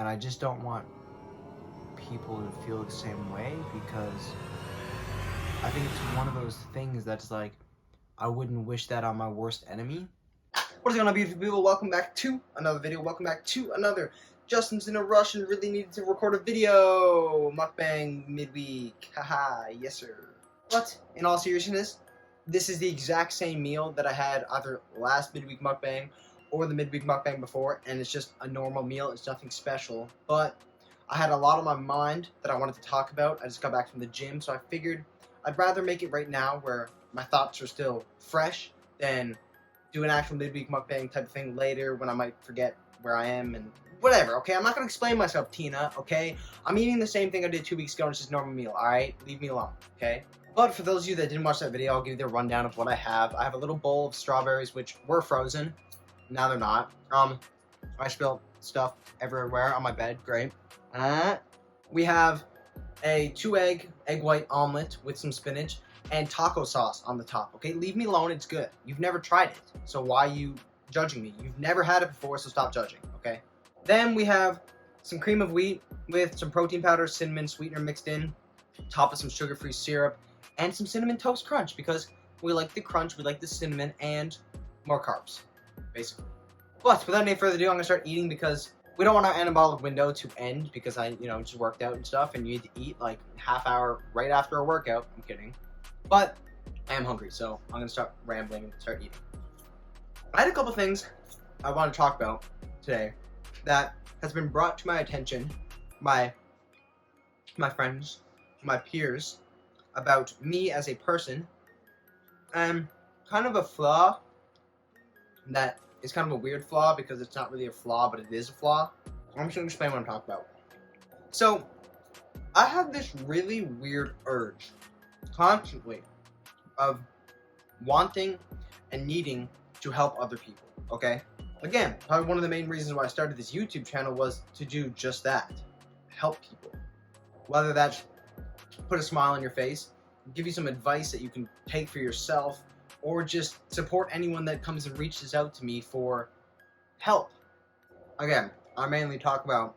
And I just don't want people to feel the same way, because I think it's one of those things that's like, I wouldn't wish that on my worst enemy. What is going on, beautiful people? Welcome back to another video. Welcome back to another Justin's in a rush and really needed to record a video. Mukbang midweek. Haha, yes sir. But in all seriousness, this is the exact same meal that I had either last midweek mukbang or the midweek mukbang before, and it's just a normal meal. It's nothing special, but I had a lot on my mind that I wanted to talk about. I just got back from the gym, so I figured I'd rather make it right now where my thoughts are still fresh than do an actual midweek mukbang type of thing later when I might forget where I am and whatever, okay? I'm not going to explain myself, Tina, okay? I'm eating the same thing I did 2 weeks ago, and it's just a normal meal, alright? Leave me alone, okay? But for those of you that didn't watch that video, I'll give you the rundown of what I have. I have a little bowl of strawberries, which were frozen. Now they're not. I spilled stuff everywhere on my bed. Great. We have a 2-egg egg white omelet with some spinach and taco sauce on the top, okay? Leave me alone, it's good. You've never tried it, so why are you judging me? You've never had it before, so stop judging, okay? Then we have some cream of wheat with some protein powder, cinnamon, sweetener mixed in, top with some sugar-free syrup, and some cinnamon toast crunch, because we like the crunch, we like the cinnamon, and more carbs, basically. But without any further ado, I'm gonna start eating because we don't want our anabolic window to end because I, just worked out and stuff, and you need to eat like half hour right after a workout. I'm kidding. But I am hungry, so I'm gonna start rambling and start eating. I had a couple things I want to talk about today that has been brought to my attention by my friends, my peers, about me as a person, and kind of a flaw that is kind of a weird flaw because it's not really a flaw, but it is a flaw. I'm just gonna explain what I'm talking about. So, I have this really weird urge constantly of wanting and needing to help other people, okay? Again, probably one of the main reasons why I started this YouTube channel was to do just that. Help people. Whether that's put a smile on your face, give you some advice that you can take for yourself, or just support anyone that comes and reaches out to me for help. Again, I mainly talk about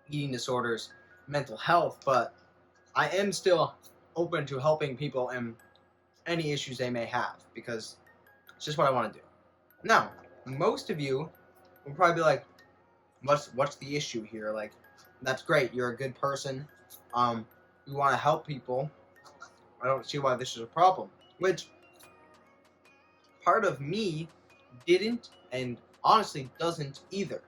eating disorders, mental health, but I am still open to helping people and any issues they may have, because it's just what I want to do. Now, most of you will probably be like, what's the issue here? Like, that's great, you're a good person, you want to help people, I don't see why this is a problem. Which, part of me didn't, and honestly doesn't either.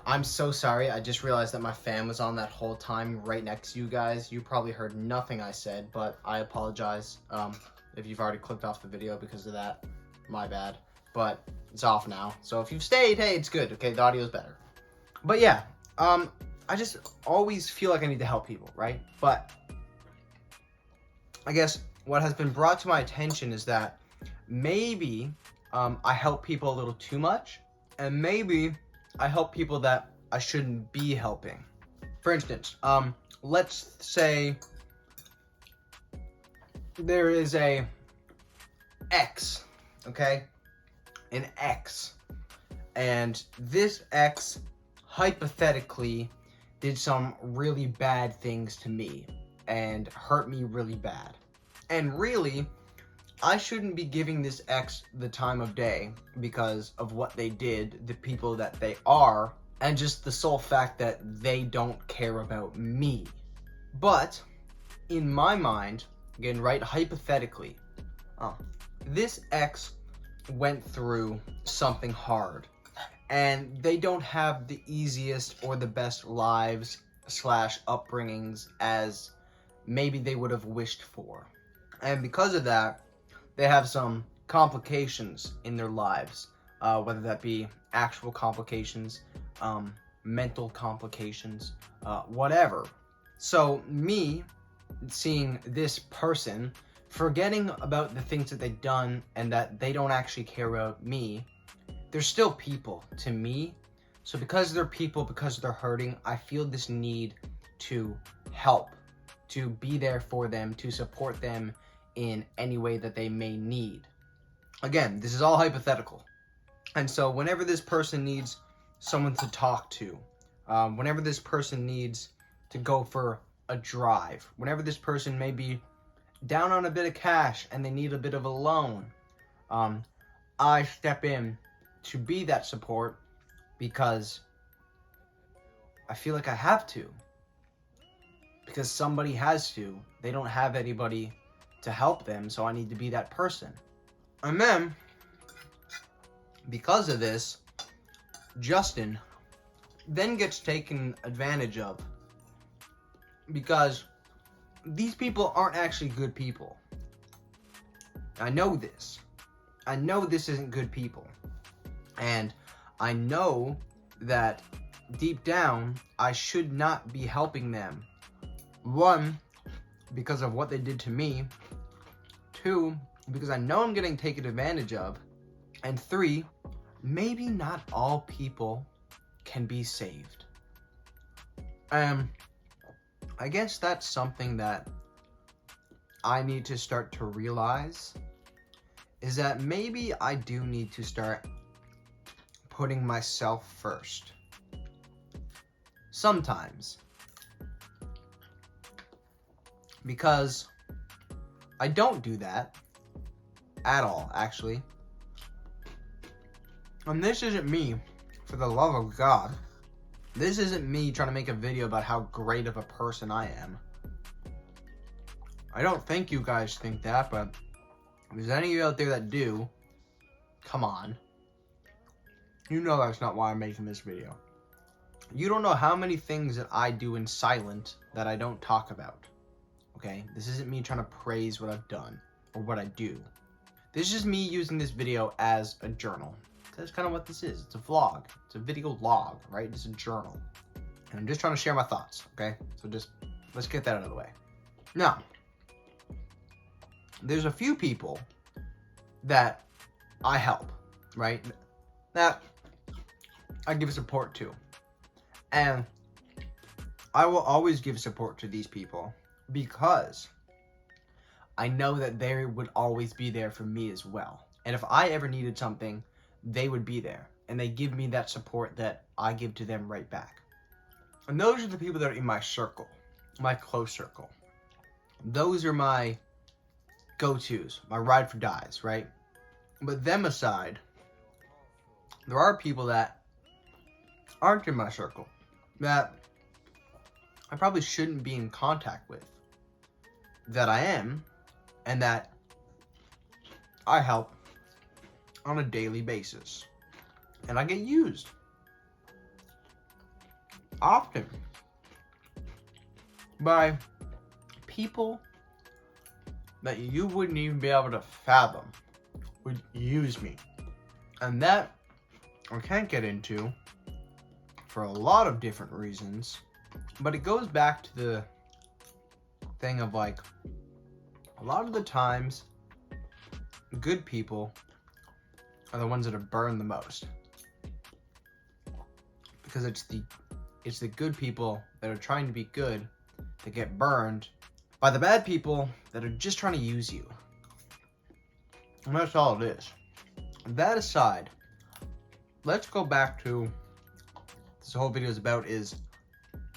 I'm so sorry, I just realized that my fan was on that whole time right next to you guys. You probably heard nothing I said, but I apologize if you've already clicked off the video because of that. My bad. But it's off now. So if you've stayed, hey, it's good, okay? The audio's better. But yeah, I just always feel like I need to help people, right? But I guess what has been brought to my attention is that maybe I help people a little too much, and maybe I help people that I shouldn't be helping. For instance, let's say there is a X, okay? An X. And this X, hypothetically, did some really bad things to me and hurt me really bad. And really, I shouldn't be giving this X the time of day because of what they did, the people that they are, and just the sole fact that they don't care about me. But, in my mind, again, right, hypothetically, this X went through something hard, and they don't have the easiest or the best lives / upbringings as maybe they would have wished for. And because of that, they have some complications in their lives, whether that be actual complications, mental complications, whatever. So me seeing this person, forgetting about the things that they've done and that they don't actually care about me, they're still people to me. So because they're people, because they're hurting, I feel this need to help, to be there for them, to support them in any way that they may need. Again, this is all hypothetical. And so whenever this person needs someone to talk to, whenever this person needs to go for a drive, whenever this person may be down on a bit of cash and they need a bit of a loan, I step in to be that support because I feel like I have to. Because somebody has to. They don't have anybody to help them, so I need to be that person. And then, because of this, Justin then gets taken advantage of. Because these people aren't actually good people. I know this. I know this isn't good people. And I know that deep down, I should not be helping them. 1, because of what they did to me. 2, because I know I'm getting taken advantage of. And 3, maybe not all people can be saved. I guess that's something that I need to start to realize, is that maybe I do need to start putting myself first. Sometimes. Because I don't do that at all, actually. And this isn't me, for the love of God. This isn't me trying to make a video about how great of a person I am. I don't think you guys think that, but if there's any of you out there that do, come on. You know that's not why I'm making this video. You don't know how many things that I do in silent that I don't talk about. Okay? This isn't me trying to praise what I've done or what I do. This is me using this video as a journal. That's kind of what this is. It's a vlog. It's a video log, right? It's a journal. And I'm just trying to share my thoughts, okay? So just, let's get that out of the way. Now, there's a few people that I help, right? That I give support to. And I will always give support to these people because I know that they would always be there for me as well. And if I ever needed something, they would be there. And they give me that support that I give to them right back. And those are the people that are in my circle, my close circle. Those are my go-tos, my ride for dies, right? But them aside, there are people that aren't in my circle, that I probably shouldn't be in contact with, that I am, and that I help on a daily basis. And I get used. Often. By people that you wouldn't even be able to fathom would use me. And that I can't get into for a lot of different reasons. But it goes back to the thing of like, a lot of the times, good people are the ones that are burned the most. Because it's the good people that are trying to be good that get burned by the bad people that are just trying to use you. And that's all it is. That aside, let's go back to what this whole video is about, is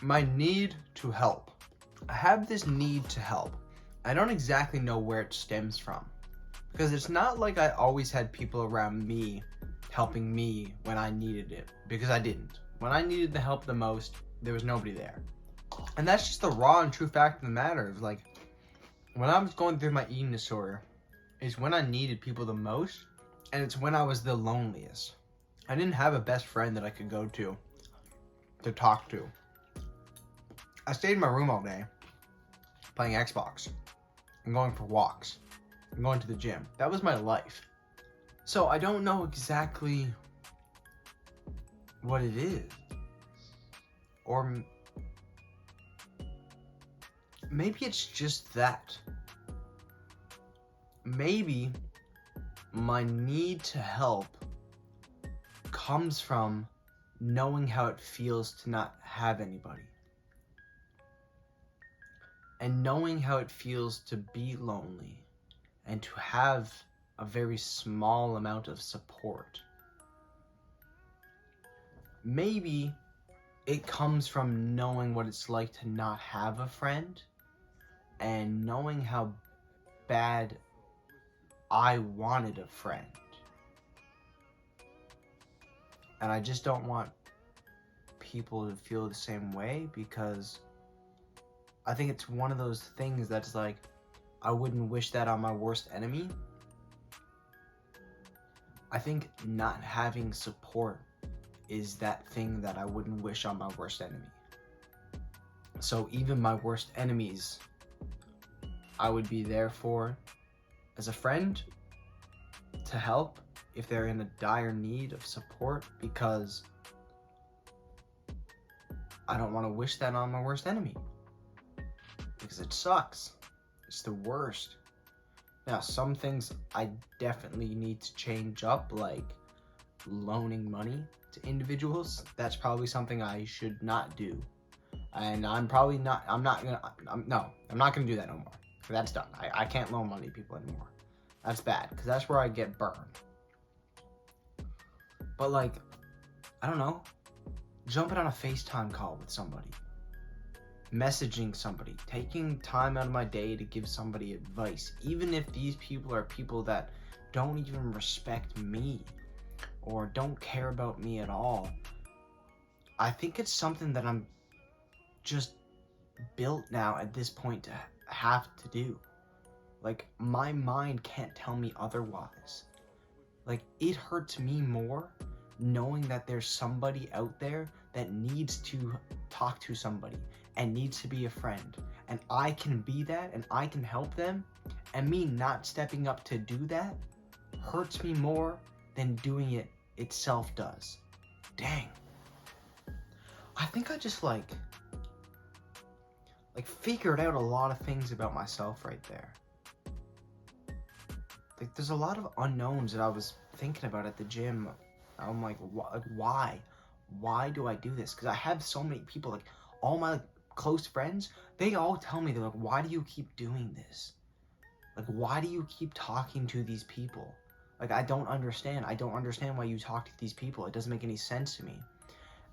my need to help. I have this need to help. I don't exactly know where it stems from. Because it's not like I always had people around me helping me when I needed it. Because I didn't. When I needed the help the most, there was nobody there. And that's just the raw and true fact of the matter. Is like, when I was going through my eating disorder, is when I needed people the most, and it's when I was the loneliest. I didn't have a best friend that I could go to talk to. I stayed in my room all day, playing Xbox, and going for walks, and going to the gym. That was my life. So I don't know exactly what it is. Or maybe it's just that. Maybe my need to help comes from knowing how it feels to not have anybody. And knowing how it feels to be lonely and to have a very small amount of support. Maybe it comes from knowing what it's like to not have a friend and knowing how bad I wanted a friend. And I just don't want people to feel the same way, because I think it's one of those things that's like, I wouldn't wish that on my worst enemy. I think not having support is that thing that I wouldn't wish on my worst enemy. So even my worst enemies, I would be there for as a friend, to help if they're in a dire need of support, because I don't want to wish that on my worst enemy, because it sucks. It's the worst. Now, some things I definitely need to change up, like loaning money to individuals. That's probably something I should not do. And I'm not gonna do that no more. That's done. I can't loan money to people anymore. That's bad, because that's where I get burned. But like, I don't know, jumping on a FaceTime call with somebody, messaging somebody, taking time out of my day to give somebody advice, even if these people are people that don't even respect me or don't care about me at all. I think it's something that I'm just built now at this point to have to do. Like, my mind can't tell me otherwise. Like, it hurts me more knowing that there's somebody out there that needs to talk to somebody and needs to be a friend, and I can be that and I can help them, and me not stepping up to do that hurts me more than doing it itself does. Dang. I think I just like figured out a lot of things about myself right there. Like, there's a lot of unknowns that I was thinking about at the gym. I'm like, why? Why do I do this? Because I have so many people, like all my close friends, they all tell me, they're like, why do you keep doing this? Like, why do you keep talking to these people? Like, I don't understand. I don't understand why you talk to these people. It doesn't make any sense to me.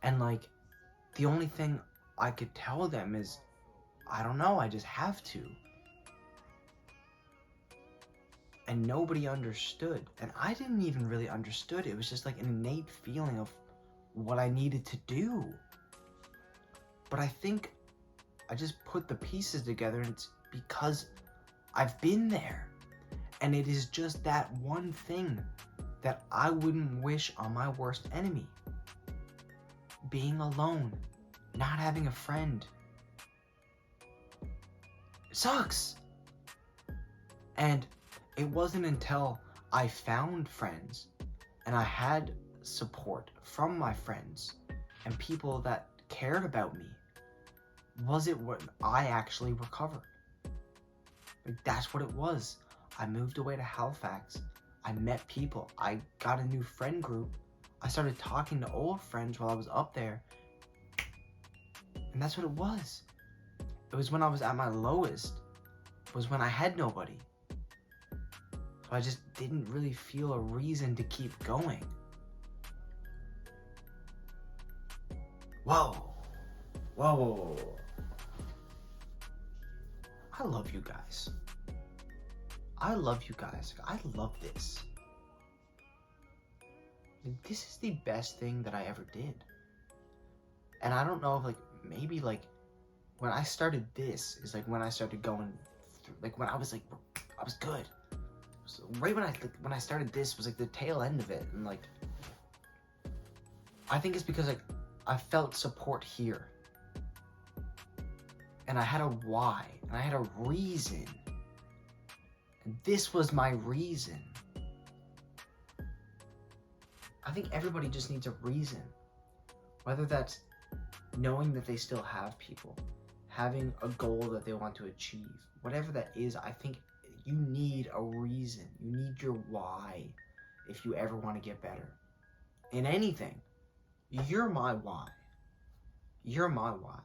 And like, the only thing I could tell them is, I don't know, I just have to. And nobody understood. And I didn't even really understood. It was just like an innate feeling of what I needed to do. But I think I just put the pieces together, and it's because I've been there. And it is just that one thing that I wouldn't wish on my worst enemy. Being alone, not having a friend. It sucks. And it wasn't until I found friends and I had support from my friends and people that cared about me, was it when I actually recovered. Like, that's what it was. I moved away to Halifax. I met people. I got a new friend group. I started talking to old friends while I was up there. And that's what it was. It was when I was at my lowest. It was when I had nobody. So I just didn't really feel a reason to keep going. Whoa. Whoa, whoa, whoa, whoa. I love you guys. I love you guys. I love this. This is the best thing that I ever did. And I don't know if, like, maybe, like, when I started this is, like, when I started going through, like, when I was, like, I was good. So right when I started this was, like, the tail end of it. And, like, I think it's because, like, I felt support here. And I had a why. And I had a reason. And this was my reason. I think everybody just needs a reason. Whether that's knowing that they still have people, having a goal that they want to achieve, whatever that is, I think you need a reason. You need your why if you ever want to get better. In anything, you're my why. You're my why.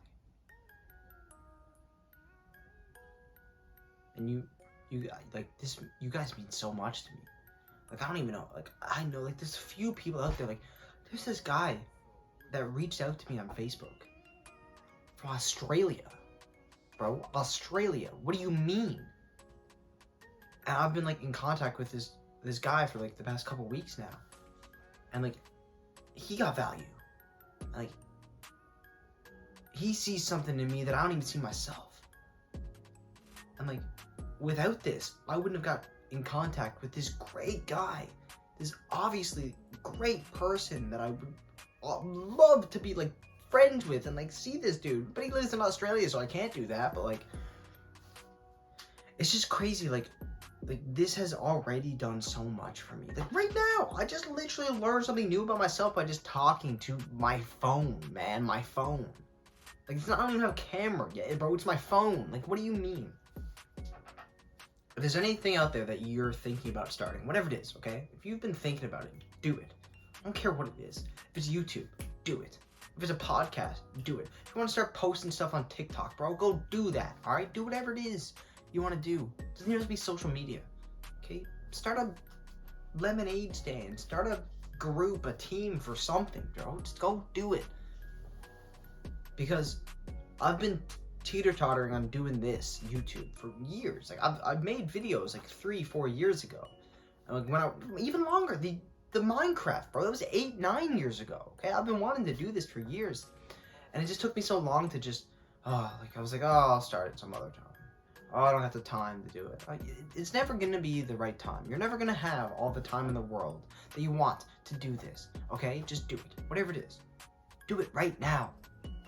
And you like this, you guys mean so much to me. Like, I don't even know, like, I know, like, there's a few people out there, like, there's this guy that reached out to me on Facebook from Australia. Bro, Australia. What do you mean? And I've been like in contact with this guy for like the past couple weeks now. And like he got value. Like he sees something in me that I don't even see myself. And like without this, I wouldn't have got in contact with this great guy. This obviously great person that I would love to be like friends with and like see this dude. But he lives in Australia, so I can't do that. But like it's just crazy. Like this has already done so much for me. Like right now, I just literally learned something new about myself by just talking to my phone, man. My phone. Like I don't even have a camera yet, bro. It's my phone. Like what do you mean? If there's anything out there that you're thinking about starting, whatever it is, okay? If you've been thinking about it, do it. I don't care what it is. If it's YouTube, do it. If it's a podcast, do it. If you want to start posting stuff on TikTok, bro, go do that, all right? Do whatever it is you want to do. It doesn't have to be social media, okay? Start a lemonade stand. Start a group, a team for something, bro. Just go do it. Because I've been teeter-tottering on doing this YouTube for years. Like I've made videos like 3-4 years ago. And like even longer, the Minecraft, bro, that was 8-9 years ago. Okay, I've been wanting to do this for years, and it just took me so long to just I was like, I'll start it some other time. Oh, I don't have the time to do it. It's never gonna be the right time. You're never gonna have all the time in the world that you want to do this. Okay, just do it. Whatever it is, do it right now.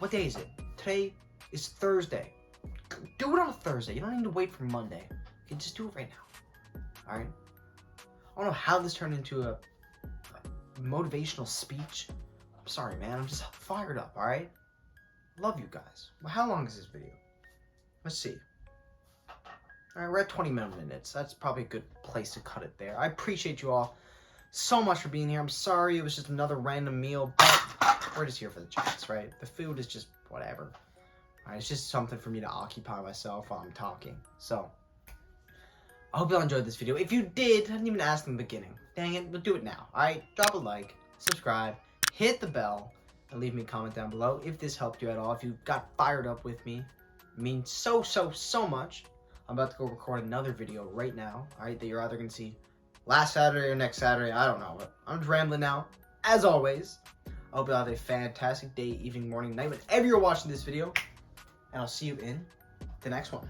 What day is it? Today is Thursday. Do it on a Thursday. You don't need to wait for Monday. Okay, just do it right now. All right. I don't know how this turned into a motivational speech. I'm sorry, man. I'm just fired up. All right. Love you guys. Well, how long is this video? Let's see. All right, we're at 20 minutes. That's probably a good place to cut it there. I appreciate you all so much for being here. I'm sorry it was just another random meal, but we're just here for the chats, right? The food is just whatever. All right, it's just something for me to occupy myself while I'm talking. So, I hope you all enjoyed this video. If you did, I didn't even ask in the beginning. Dang it, but do it now. All right, drop a like, subscribe, hit the bell, and leave me a comment down below if this helped you at all. If you got fired up with me, it means so much. I'm about to go record another video right now, all right, that you're either going to see last Saturday or next Saturday. I don't know, but I'm just rambling now. As always, I hope you all have a fantastic day, evening, morning, night, whenever you're watching this video, and I'll see you in the next one.